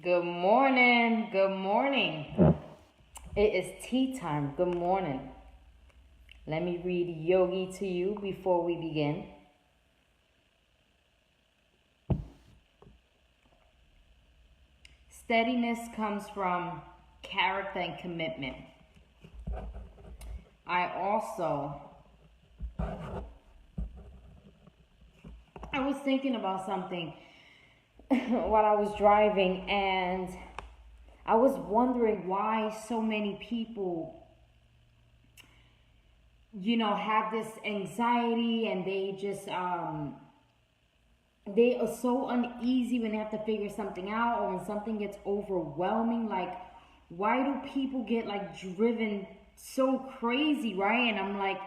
Good morning. Good morning. It is tea time. Good morning. Let me read Yogi to you before we begin. Steadiness comes from character and commitment. I was thinking about something while I was driving, and I was wondering why so many people, have this anxiety, and they are so uneasy when they have to figure something out, or when something gets overwhelming. Like, why do people get like driven so crazy, right? And I'm like,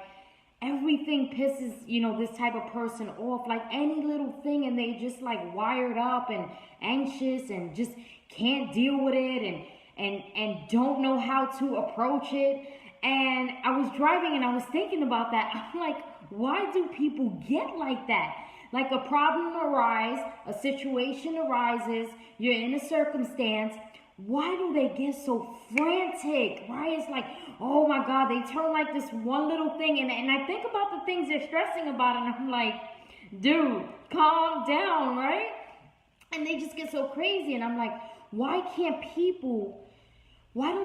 everything pisses this type of person off, like any little thing, and they just like wired up and anxious and just can't deal with it, and don't know how to approach it. And I was driving and I was thinking about that. I'm like, why do people get like that? Like, a problem arises, a situation arises, you're in a circumstance. Why do they get so frantic? Right? It's like, oh my God, they turn like this one little thing. And I think about the things they're stressing about, and I'm like, dude, calm down, right? And they just get so crazy. And I'm like, why don't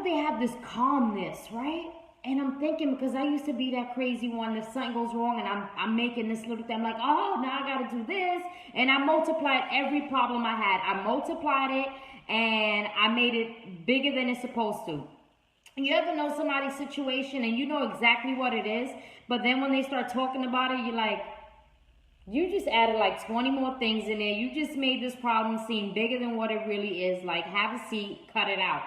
they have this calmness, right? And I'm thinking, because I used to be that crazy one. If something goes wrong and I'm making this little thing, I'm like, oh, now I got to do this. And I multiplied every problem I had. I multiplied it, and I made it bigger than it's supposed to. You ever know somebody's situation and you know exactly what it is, but then when they start talking about it, you're like, you just added like 20 more things in there. You just made this problem seem bigger than what it really is. Like, have a seat, cut it out.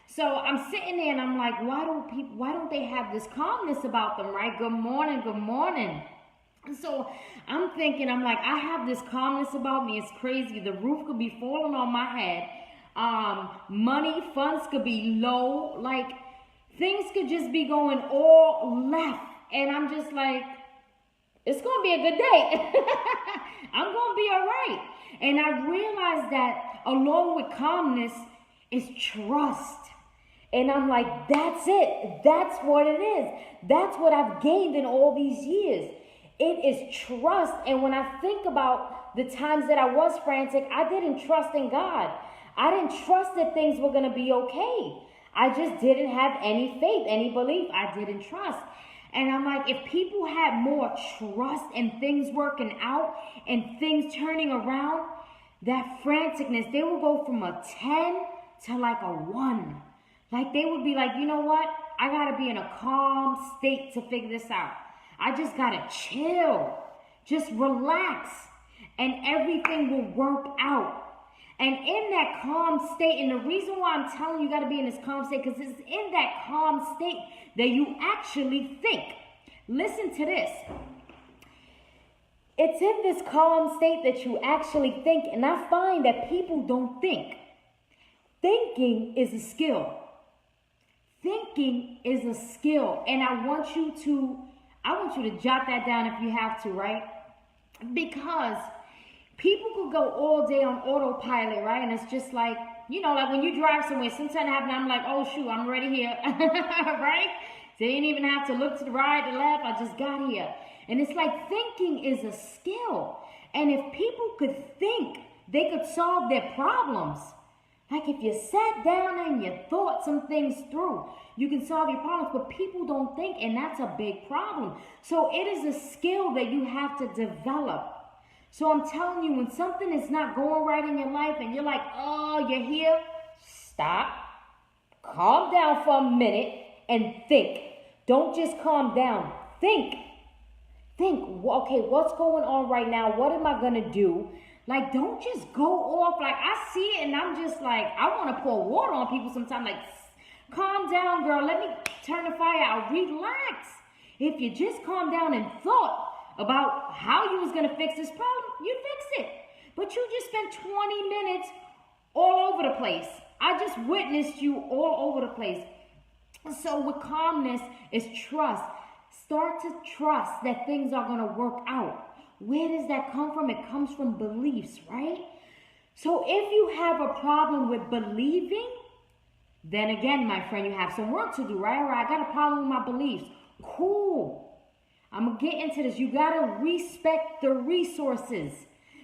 So I'm sitting there and I'm like, why don't they have this calmness about them, right? Good morning, good morning. And so I'm thinking, I'm like, I have this calmness about me. It's crazy. The roof could be falling on my head. Money, funds could be low. Like, things could just be going all left. And I'm just like, it's going to be a good day. I'm going to be all right. And I realized that along with calmness is trust. And I'm like, that's it. That's what it is. That's what I've gained in all these years. It is trust. And when I think about the times that I was frantic, I didn't trust in God. I didn't trust that things were going to be okay. I just didn't have any faith, any belief. I didn't trust. And I'm like, if people had more trust in things working out and things turning around, that franticness, they would go from a 10 to like a 1. Like, they would be like, you know what? I got to be in a calm state to figure this out. I just got to chill. Just relax. And everything will work out. And in that calm state, and the reason why I'm telling you got to be in this calm state, because it's in that calm state that you actually think. Listen to this. It's in this calm state that you actually think. And I find that people don't think. Thinking is a skill. Thinking is a skill. And I want you to jot that down if you have to, right? Because people could go all day on autopilot, right? And it's just like, like when you drive somewhere, sometimes happens, I'm like, oh shoot, I'm already here, right? Didn't even have to look to the right, the left, I just got here. And it's like, thinking is a skill. And if people could think, they could solve their problems. Like, if you sat down and you thought some things through, you can solve your problems. But people don't think, and that's a big problem. So it is a skill that you have to develop. So I'm telling you, when something is not going right in your life and you're like, oh, you're here, stop, calm down for a minute and think. Don't just calm down. Think. Okay, what's going on right now? What am I going to do? Like, don't just go off. Like, I see it and I'm just like, I want to pour water on people sometimes. Like, calm down, girl. Let me turn the fire out. Relax. If you just calm down and thought about how you was going to fix this problem, you fix it. But you just spent 20 minutes all over the place. I just witnessed you all over the place. So with calmness is trust. Start to trust that things are going to work out. Where does that come from? It comes from beliefs, right? So if you have a problem with believing, then again, my friend, you have some work to do, right? All right, I got a problem with my beliefs. Cool. I'm going to get into this. You got to respect the resources.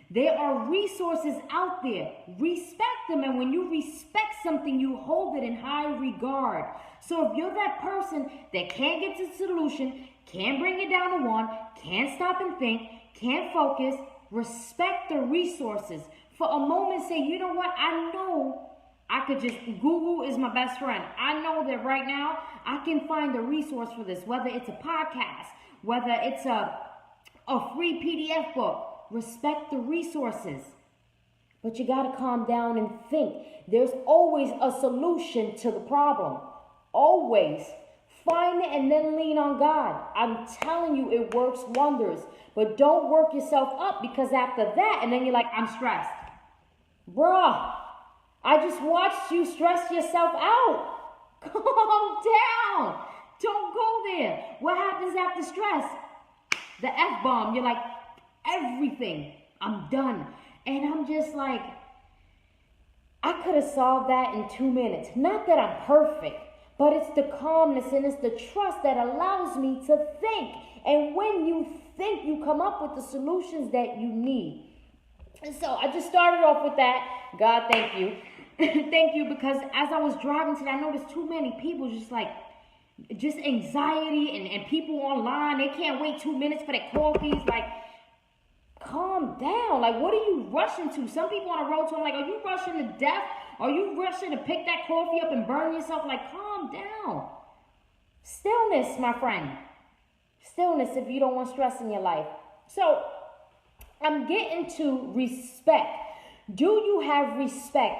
There are resources out there. Respect them. And when you respect something, you hold it in high regard. So if you're that person that can't get to the solution, can't bring it down to one, can't stop and think, can't focus, respect the resources. For a moment, say, you know what? I know I could just, Google is my best friend. I know that right now I can find a resource for this, whether it's a podcast, whether it's a free PDF book. Respect the resources. But you got to calm down and think. There's always a solution to the problem. Always. Find it and then lean on God. I'm telling you, it works wonders. But don't work yourself up, because after that, and then you're like, I'm stressed. Bruh, I just watched you stress yourself out. Calm down. Don't go there. What happens after stress? The F-bomb. You're like, everything. I'm done. And I'm just like, I could have solved that in 2 minutes. Not that I'm perfect, but it's the calmness and it's the trust that allows me to think. And when you think, you come up with the solutions that you need. And so I just started off with that. God, thank you. Thank you, because as I was driving today, I noticed too many people just anxiety and people online. They can't wait 2 minutes for their coffees. Like, calm down. Like, what are you rushing to? Some people on the road to, I'm like, are you rushing to death? Are you rushing to pick that coffee up and burn yourself? Like, calm down. Stillness, my friend. Stillness if you don't want stress in your life. So, I'm getting to respect. Do you have respect?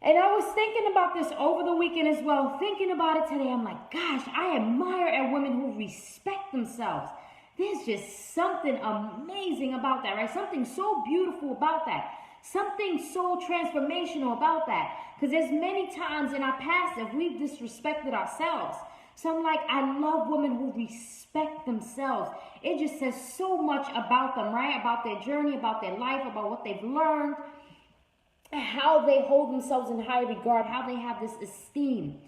And I was thinking about this over the weekend as well. Thinking about it today, I'm like, gosh, I admire a women who respect themselves. There's just something amazing about that, right? Something so beautiful about that. Something so transformational about that. Because there's many times in our past that we've disrespected ourselves. So I'm like, I love women who respect themselves. It just says so much about them, right? About their journey, about their life, about what they've learned, how they hold themselves in high regard, how they have this esteem.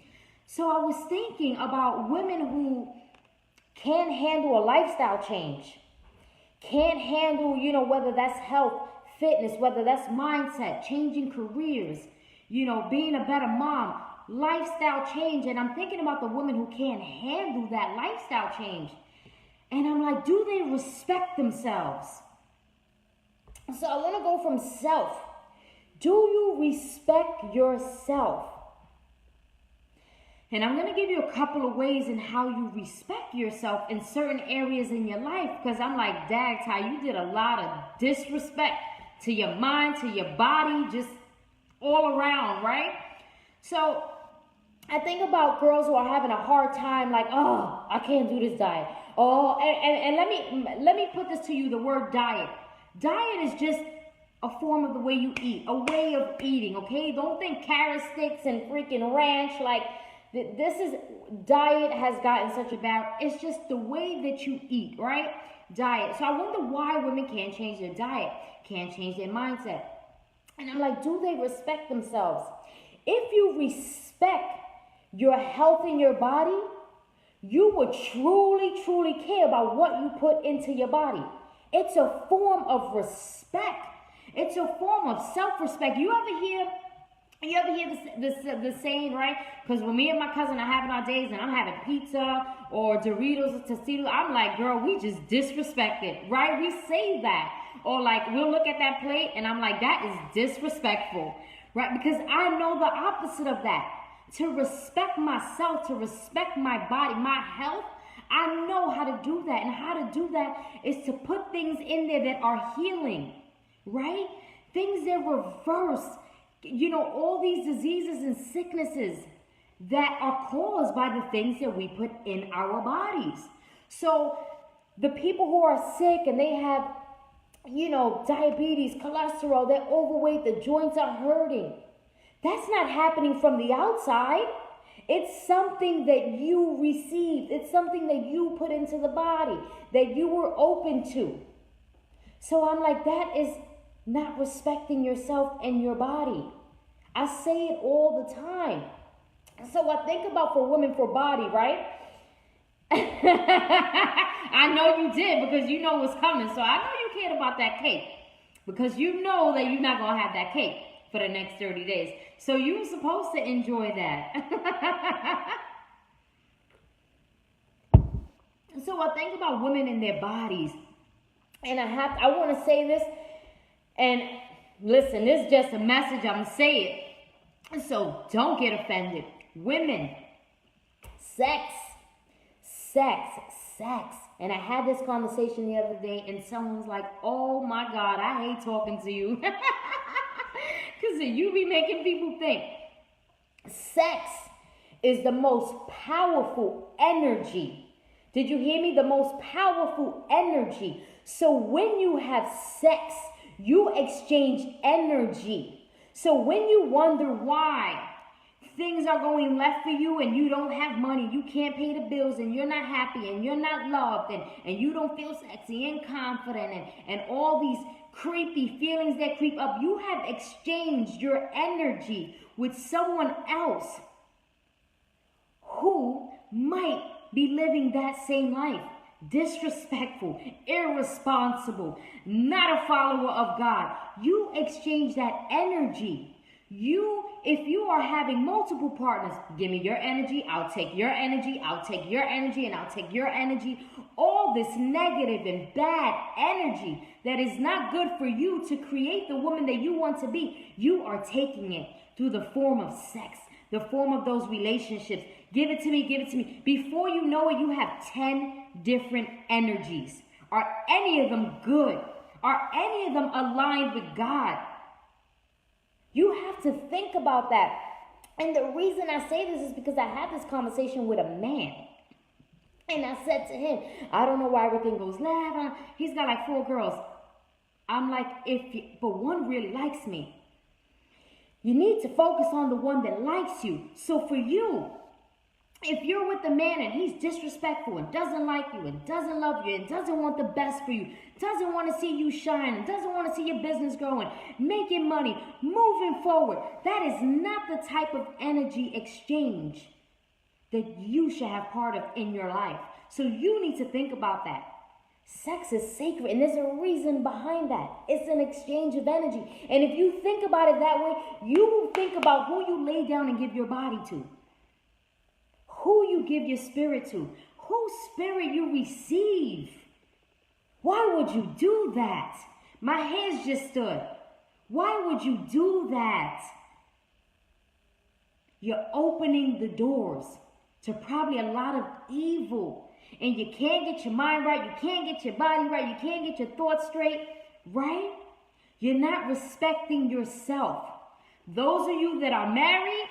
So I was thinking about women who can't handle a lifestyle change, can't handle, whether that's health, fitness, whether that's mindset, changing careers, being a better mom, lifestyle change. And I'm thinking about the women who can't handle that lifestyle change. And I'm like, do they respect themselves? So I want to go from self. Do you respect yourself? And I'm going to give you a couple of ways in how you respect yourself in certain areas in your life. Because I'm like, dag, Ty, you did a lot of disrespect to your mind, to your body, just all around, right? So I think about girls who are having a hard time, like, oh, I can't do this diet. Oh, and let me put this to you, the word diet. Diet is just a form of the way you eat, a way of eating, okay? Don't think carrot sticks and freaking ranch, like, diet has gotten such a bad, it's just the way that you eat, right? Diet. So I wonder why women can't change their diet, can't change their mindset. And I'm like, do they respect themselves? If you respect your health in your body, you would truly, truly care about what you put into your body. It's a form of respect. It's a form of self-respect. You ever hear the saying, right? Because when me and my cousin are having our days and I'm having pizza or Doritos or Tostitos, I'm like, girl, we just disrespected, right? We say that. Or like, we'll look at that plate and I'm like, that is disrespectful, right? Because I know the opposite of that. To respect myself, to respect my body, my health, I know how to do that. And how to do that is to put things in there that are healing, right? Things that reverse, all these diseases and sicknesses that are caused by the things that we put in our bodies. So the people who are sick and they have, diabetes, cholesterol, they're overweight, the joints are hurting. That's not happening from the outside. It's something that you received. It's something that you put into the body, that you were open to. So I'm like, that is not respecting yourself and your body. I say it all the time. So I think about for women, for body, right? I know you did, because you know what's coming. So I know you cared about that cake, because you know that you're not going to have that cake for the next 30 days. So you're supposed to enjoy that. So I think about women and their bodies. And I want to say this. And listen, this is just a message. I'm going to say it. So don't get offended. Women, sex. And I had this conversation the other day, and someone's like, oh my God, I hate talking to you. Because you be making people think. Sex is the most powerful energy. Did you hear me? The most powerful energy. So when you have sex, you exchange energy. So when you wonder why things are going left for you and you don't have money, you can't pay the bills, and you're not happy, and you're not loved, and you don't feel sexy and confident, and all these creepy feelings that creep up, you have exchanged your energy with someone else who might be living that same life. Disrespectful, irresponsible, not a follower of God. You exchange that energy. If you are having multiple partners, give me your energy, I'll take your energy, I'll take your energy, and I'll take your energy. All this negative and bad energy that is not good for you to create the woman that you want to be, you are taking it through the form of sex, the form of those relationships. Give it to me, give it to me. Before you know it, you have 10 different energies. Are any of them good? Are any of them aligned with God? You have to think about that. And the reason I say this is because I had this conversation with a man. And I said to him, I don't know why everything goes left. He's got like 4 girls. I'm like, but one really likes me. You need to focus on the one that likes you. So for you, if you're with a man and he's disrespectful and doesn't like you and doesn't love you and doesn't want the best for you, doesn't want to see you shine, and doesn't want to see your business growing, making money, moving forward, that is not the type of energy exchange that you should have part of in your life. So you need to think about that. Sex is sacred, and there's a reason behind that. It's an exchange of energy. And if you think about it that way, you will think about who you lay down and give your body to, who you give your spirit to, whose spirit you receive. Why would you do that? My hands just stood. Why would you do that? You're opening the doors to probably a lot of evil. And you can't get your mind right. You can't get your body right. You can't get your thoughts straight, right? You're not respecting yourself. Those of you that are married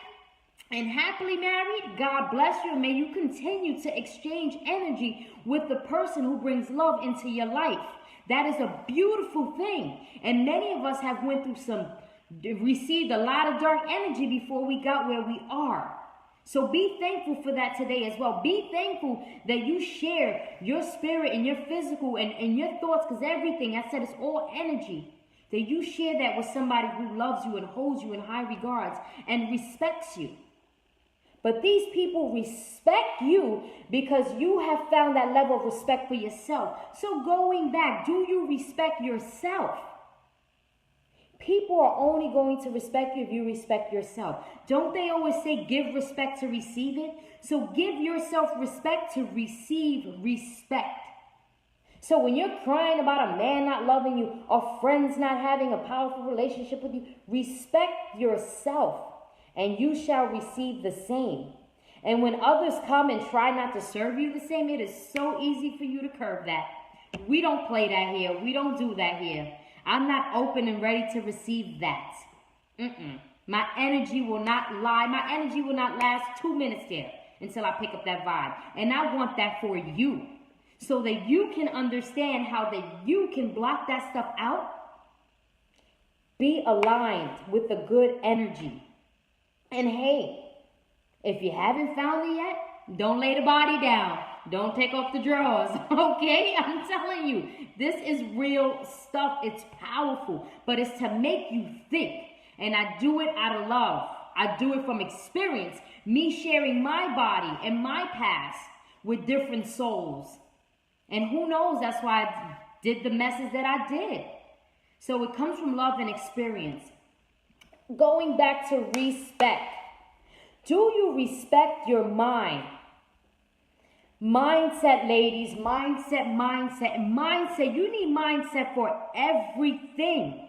and happily married, God bless you. And may you continue to exchange energy with the person who brings love into your life. That is a beautiful thing. And many of us have received a lot of dark energy before we got where we are. So be thankful for that today as well. Be thankful that you share your spirit and your physical and your thoughts, because everything, I said, it's all energy. That you share that with somebody who loves you and holds you in high regards and respects you. But these people respect you because you have found that level of respect for yourself. So going back, do you respect yourself? People are only going to respect you if you respect yourself. Don't they always say give respect to receive it? So give yourself respect to receive respect. So when you're crying about a man not loving you or friends not having a powerful relationship with you, respect yourself and you shall receive the same. And when others come and try not to serve you the same, it is so easy for you to curb that. We don't play that here. We don't do that here. I'm not open and ready to receive that. My energy will not lie. My energy will not last 2 minutes there until I pick up that vibe. And I want that for you, so that you can understand how that you can block that stuff out. Be aligned with the good energy. And hey, if you haven't found it yet, Don't lay the body down. Don't take off the drawers, okay? I'm telling you, this is real stuff. It's powerful, but it's to make you think. And I do it out of love. I do it from experience. Me sharing my body and my past with different souls. And who knows, that's why I did the message that I did. So it comes from love and experience. Going back to respect. Do you respect your mind? Mindset, ladies. Mindset. You need mindset for everything.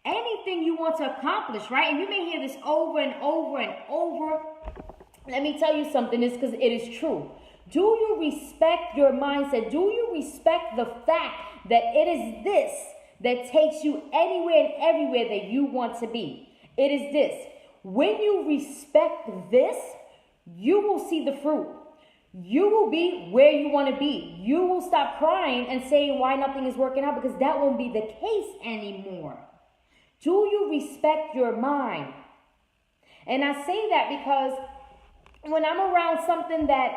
Anything you want to accomplish, right? And you may hear this over and over and over. Let me tell you something. This because it is true. Do you respect your mindset? Do you respect the fact that it is this that takes you anywhere and everywhere that you want to be? It is this. When you respect this, you will see the fruit. You will be where you want to be. You will stop crying and saying why nothing is working out, because that won't be the case anymore. Do you respect your mind? And I say that because when I'm around something that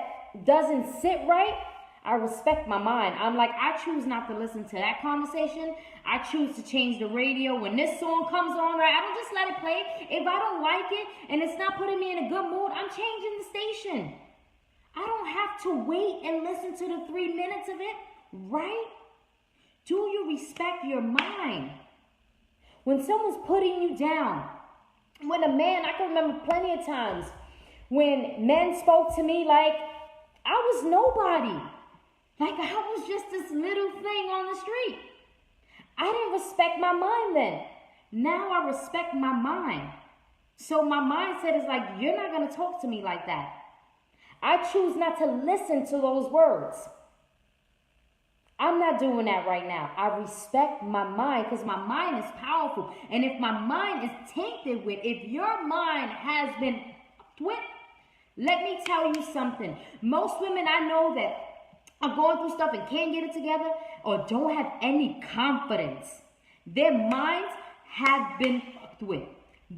doesn't sit right, I respect my mind. I'm like, I choose not to listen to that conversation. I choose to change the radio. When this song comes on, right, I don't just let it play. If I don't like it and it's not putting me in a good mood, I'm changing the station. I don't have to wait and listen to the 3 minutes of it, right? Do you respect your mind? When someone's putting you down, when a man, I can remember plenty of times when men spoke to me like I was nobody. Like I was just this little thing on the street. I didn't respect my mind then. Now I respect my mind. So my mindset is like, you're not going to talk to me like that. I choose not to listen to those words. I'm not doing that right now. I respect my mind because my mind is powerful. And if my mind is tainted with, if your mind has been with, let me tell you something. Most women I know that are going through stuff and can't get it together or don't have any confidence, their minds have been fucked with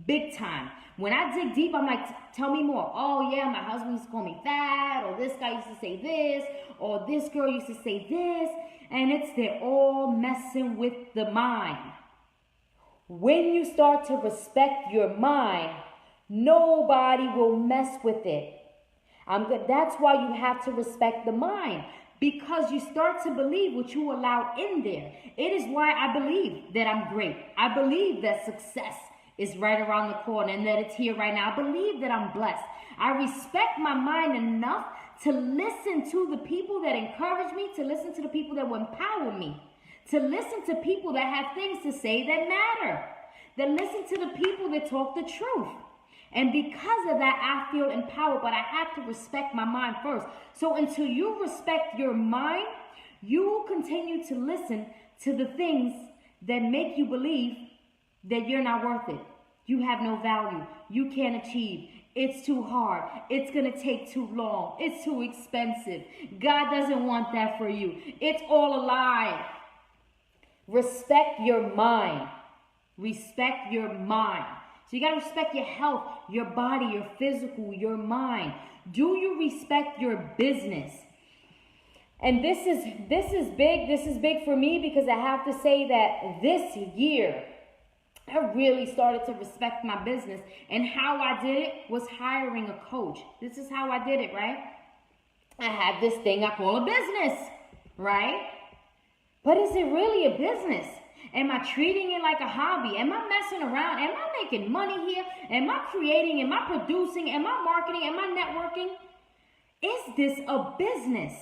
big time. When I dig deep, I'm like, tell me more. Oh yeah, my husband used to call me fat, or this guy used to say this, or this girl used to say this, and they're all messing with the mind. When you start to respect your mind, nobody will mess with it. That's why you have to respect the mind, because you start to believe what you allow in there. It is why I believe that I'm great. I believe that success is right around the corner and that it's here right now. I believe that I'm blessed. I respect my mind enough to listen to the people that encourage me, to listen to the people that will empower me, to listen to people that have things to say that matter, that listen to the people that talk the truth. And because of that, I feel empowered, but I have to respect my mind first. So until you respect your mind, you will continue to listen to the things that make you believe that you're not worth it. You have no value. You can't achieve. It's too hard. It's going to take too long. It's too expensive. God doesn't want that for you. It's all a lie. Respect your mind. Respect your mind. So you got to respect your health, your body, your physical, your mind. Do you respect your business? And this is big. This is big for me because I have to say that this year, I really started to respect my business. And how I did it was hiring a coach. This is how I did it, right? I have this thing I call a business, right? But is it really a business? Am I treating it like a hobby? Am I messing around? Am I making money here? Am I creating? Am I producing? Am I marketing? Am I networking? Is this a business?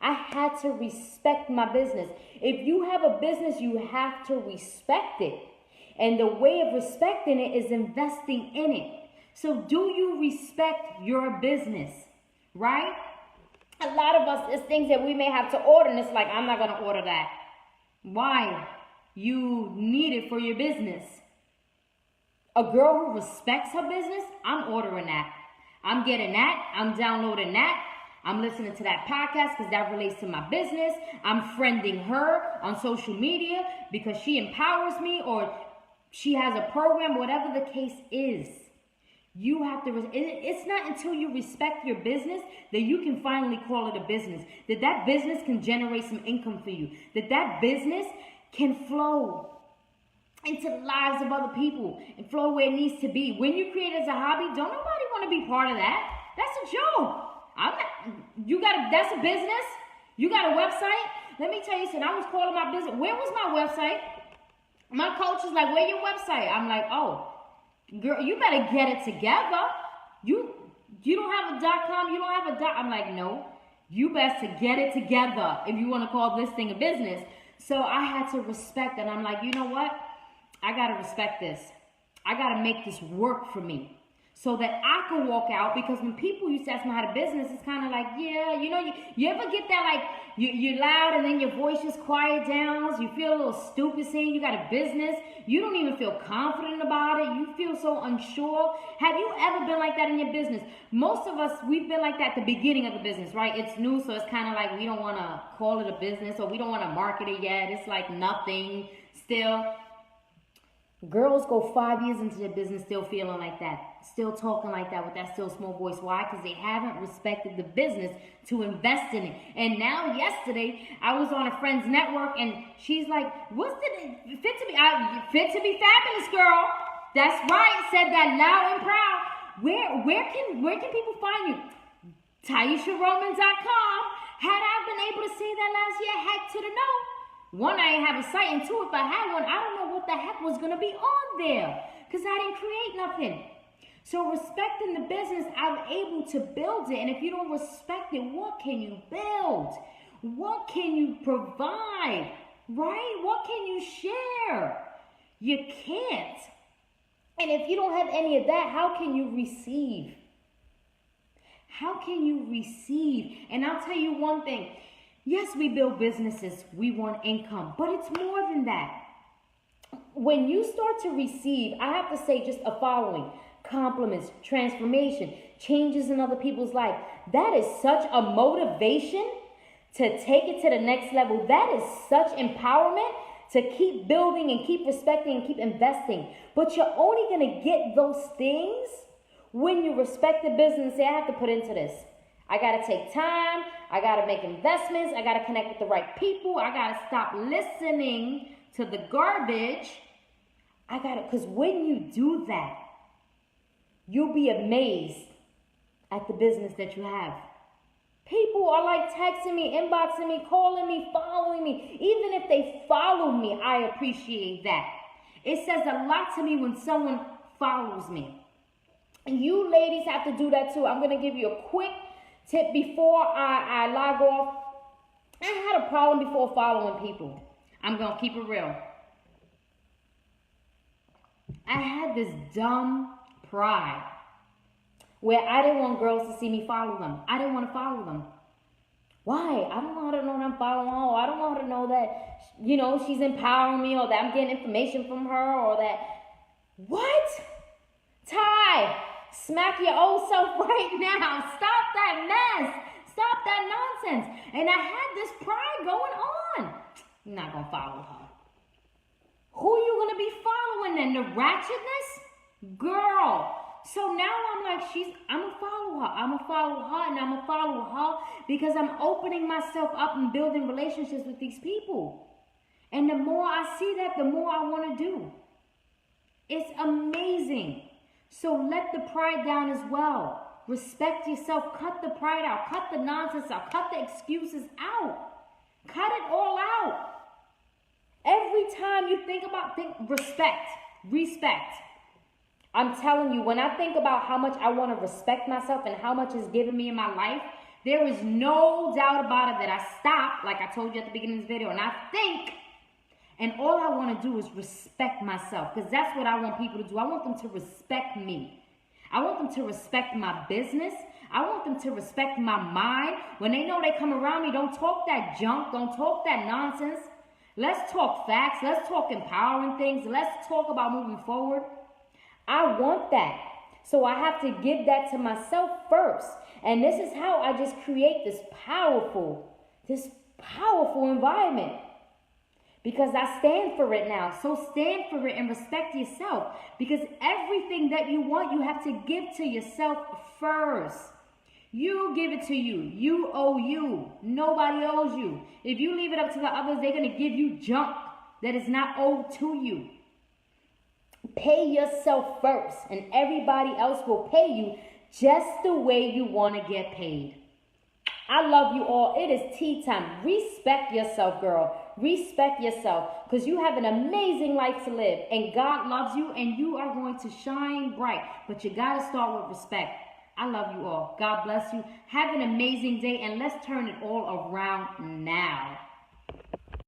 I had to respect my business. If you have a business, you have to respect it. And the way of respecting it is investing in it. So do you respect your business, right? A lot of us, there's things that we may have to order, and it's like, I'm not going to order that. Why? You need it for your business. A girl who respects her business, I'm ordering that. I'm getting that. I'm downloading that. I'm listening to that podcast because that relates to my business. I'm friending her on social media because she empowers me, or she has a program, whatever the case is. You have to, it's not until you respect your business that you can finally call it a business. That business can generate some income for you. That business can flow into the lives of other people and flow where it needs to be. When you create it as a hobby, don't nobody want to be part of that. That's a joke. That's a business. You got a website? Let me tell you something. I was calling my business. Where was my website? My coach is like, where's your website? I'm like, oh, girl, you better get it together. You don't have a .com, you don't have a dot. I'm like, no, you best to get it together if you want to call this thing a business. So I had to respect that. I'm like, you know what? I got to respect this. I got to make this work for me so that I can walk out. Because when people used to ask me how to business, it's kind of like, yeah, you ever get that, like, you're loud and then your voice just quiet down. So you feel a little stupid saying you got a business. You don't even feel confident about it. You feel so unsure. Have you ever been like that in your business? Most of us, we've been like that at the beginning of the business, right? It's new, so it's kind of like we don't want to call it a business or we don't want to market it yet. It's like nothing still. Girls go 5 years into their business still feeling like that, still talking like that with that still small voice. Why? Because they haven't respected the business to invest in it. And now yesterday, I was on a friend's network and she's like, fit to be fabulous, girl. That's right, said that loud and proud. Where can people find you? TyeshaRoman.com. Had I been able to say that last year, heck to the no. One, I didn't have a site, and two, if I had one, I don't know what the heck was going to be on there because I didn't create nothing. So respecting the business, I'm able to build it. And if you don't respect it, what can you build? What can you provide? Right? What can you share? You can't. And if you don't have any of that, how can you receive? How can you receive? And I'll tell you one thing. Yes, we build businesses, we want income, but it's more than that. When you start to receive, I have to say just a following: compliments, transformation, changes in other people's life. That is such a motivation to take it to the next level. That is such empowerment to keep building and keep respecting and keep investing. But you're only going to get those things when you respect the business and say, I have to put into this. I got to take time. I got to make investments. I got to connect with the right people. I got to stop listening to the garbage. Because when you do that, you'll be amazed at the business that you have. People are like texting me, inboxing me, calling me, following me. Even if they follow me, I appreciate that. It says a lot to me when someone follows me. And you ladies have to do that too. I'm going to give you a quick tip before I log off. I had a problem before following people. I'm going to keep it real. I had this dumb pride where I didn't want girls to see me follow them. I didn't want to follow them. Why? I don't want her to know that I'm following her. Or I don't want her to know that, she's empowering me or that I'm getting information from her or that. What? Ty, smack your old self right now. Stop that mess. Stop that nonsense. And I had this pride going on. I'm not going to follow her. Who are you going to be following then? The ratchetness? Girl. So now I'm like, I'm going to follow her. I'm going to follow her and I'm going to follow her because I'm opening myself up and building relationships with these people. And the more I see that, the more I want to do. It's amazing. So let the pride down as well. Respect yourself. Cut the pride out. Cut the nonsense out. Cut the excuses out. Cut it all out. Every time you think respect. I'm telling you, when I think about how much I want to respect myself and how much it's given me in my life, there is no doubt about it that I stop, like I told you at the beginning of this video, and I think, and all I want to do is respect myself, because that's what I want people to do. I want them to respect me. I want them to respect my business. I want them to respect my mind. When they know they come around me, don't talk that junk. Don't talk that nonsense. Let's talk facts. Let's talk empowering things. Let's talk about moving forward. I want that. So I have to give that to myself first. And this is how I just create this powerful environment. because I stand for it now. So stand for it and respect yourself, because everything that you want, you have to give to yourself first. You give it to you. You owe you. Nobody owes you. If you leave it up to the others, they're going to give you junk that is not owed to you. Pay yourself first, and everybody else will pay you just the way you want to get paid. I love you all. It is tea time. Respect yourself, girl. Respect yourself, because you have an amazing life to live, and God loves you, and you are going to shine bright. But you got to start with respect. I love you all. God bless you. Have an amazing day, and let's turn it all around now.